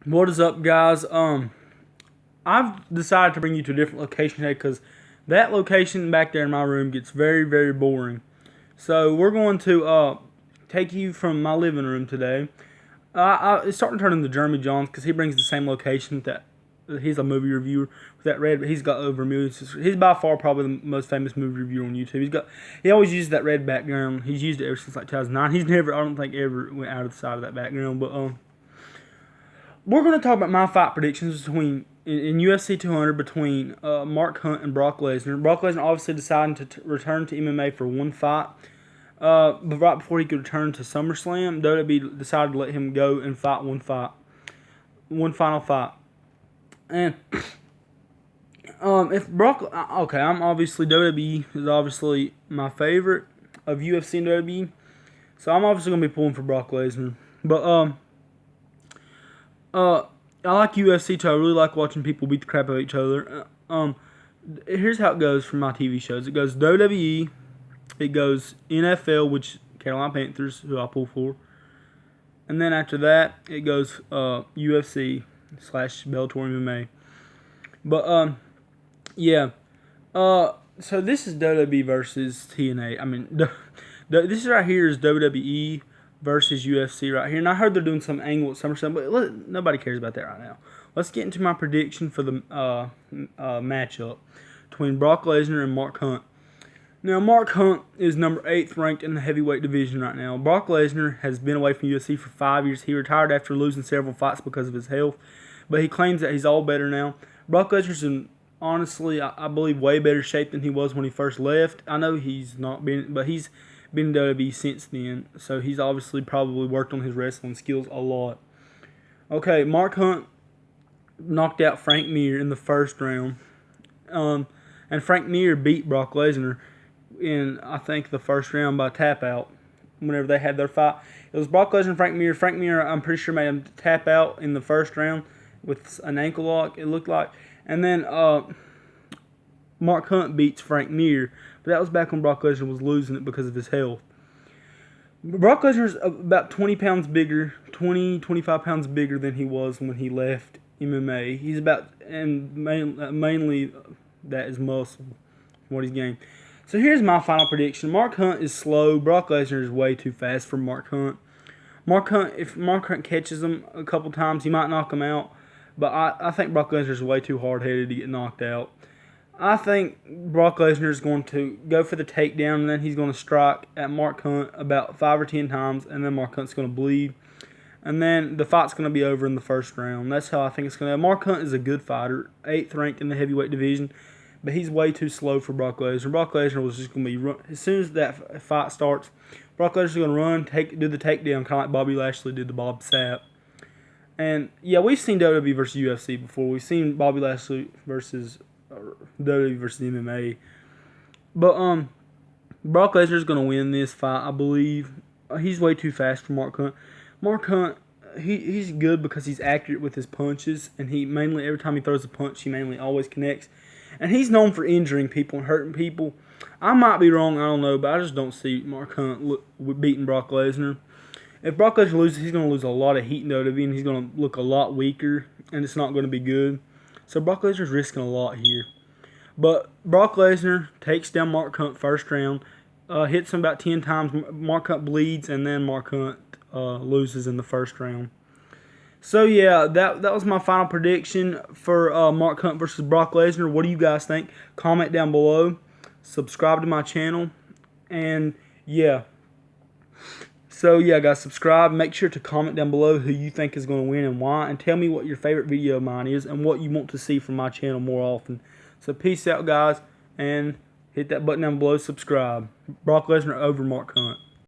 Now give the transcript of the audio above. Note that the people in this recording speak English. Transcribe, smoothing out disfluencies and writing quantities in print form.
What is up, guys? I've decided to bring you to a different location today because that location back there in my room gets very, very boring. So we're going to take you from my living room today. It's starting to turn into Jeremy Jones because he brings the same location that he's a movie reviewer with that red. He's got over millions. He's by far probably the most famous movie reviewer on YouTube. He always uses that red background. He's used it ever since like 2009. He's never, I don't think, ever went out of the side of that background. But we're going to talk about my fight predictions between in UFC 200 between Mark Hunt and Brock Lesnar. Brock Lesnar obviously decided to return to MMA for one fight. But right before he could return to SummerSlam, WWE decided to let him go and fight one final fight. And if Brock, okay, I'm obviously WWE is obviously my favorite of UFC and WWE, so I'm obviously gonna be pulling for Brock Lesnar. But I like UFC too. I really like watching people beat the crap out of each other. Here's how it goes for my TV shows. It goes WWE, it goes NFL, which Carolina Panthers, who I pull for, and then after that it goes UFC / Bellator MMA. But yeah. So this is WWE versus TNA. I mean, this right here is WWE versus UFC right here. And I heard they're doing some angle at SummerSlam, but nobody cares about that right now. Let's get into my prediction for the matchup between Brock Lesnar and Mark Hunt. Now, Mark Hunt is number 8th ranked in the heavyweight division right now. Brock Lesnar has been away from UFC for 5 years. He retired after losing several fights because of his health, but he claims that he's all better now. Brock Lesnar's in, honestly, I believe, way better shape than he was when he first left. I know he's not been, but he's been in WWE since then, so he's obviously probably worked on his wrestling skills a lot. Okay, Mark Hunt knocked out Frank Mir in the first round, and Frank Mir beat Brock Lesnar in, I think, the first round by tap out whenever they had their fight. It was Brock Lesnar and Frank Mir. Frank Mir, I'm pretty sure, made him tap out in the first round with an ankle lock, it looked like. And then Mark Hunt beats Frank Mir, but that was back when Brock Lesnar was losing it because of his health. Brock Lesnar's about 20 pounds bigger, 25 pounds bigger than he was when he left MMA. He's about, and mainly that is muscle, what he's gained. So here's my final prediction. Mark Hunt is slow. Brock Lesnar is way too fast for Mark Hunt. If Mark Hunt catches him a couple times, he might knock him out. But I think Brock Lesnar is way too hard-headed to get knocked out. I think Brock Lesnar is going to go for the takedown, and then he's going to strike at Mark Hunt about 5 or 10 times, and then Mark Hunt's going to bleed. And then the fight's going to be over in the first round. That's how I think it's going to go. Mark Hunt is a good fighter, 8th ranked in the heavyweight division, but he's way too slow for Brock Lesnar. Brock Lesnar was just going to be run. As soon as that fight starts, Brock Lesnar is going to run, do the takedown, kind of like Bobby Lashley did to Bob Sapp. And yeah, we've seen WWE versus UFC before. We've seen Bobby Lashley versus WWE versus MMA. But Brock Lesnar is going to win this fight, I believe. He's way too fast for Mark Hunt. Mark Hunt, he's good because he's accurate with his punches, and he mainly, every time he throws a punch, he mainly always connects. And he's known for injuring people and hurting people. I might be wrong, I don't know, but I just don't see Mark Hunt beating Brock Lesnar. If Brock Lesnar loses, he's going to lose a lot of heat in WWE, and he's going to look a lot weaker, and it's not going to be good. So Brock Lesnar's risking a lot here. But Brock Lesnar takes down Mark Hunt first round, hits him about 10 times. Mark Hunt bleeds, and then Mark Hunt loses in the first round. So yeah, that was my final prediction for Mark Hunt versus Brock Lesnar. What do you guys think? Comment down below. Subscribe to my channel. And yeah. So yeah, guys, subscribe. Make sure to comment down below who you think is going to win and why. And tell me what your favorite video of mine is and what you want to see from my channel more often. So peace out, guys. And hit that button down below. Subscribe. Brock Lesnar over Mark Hunt.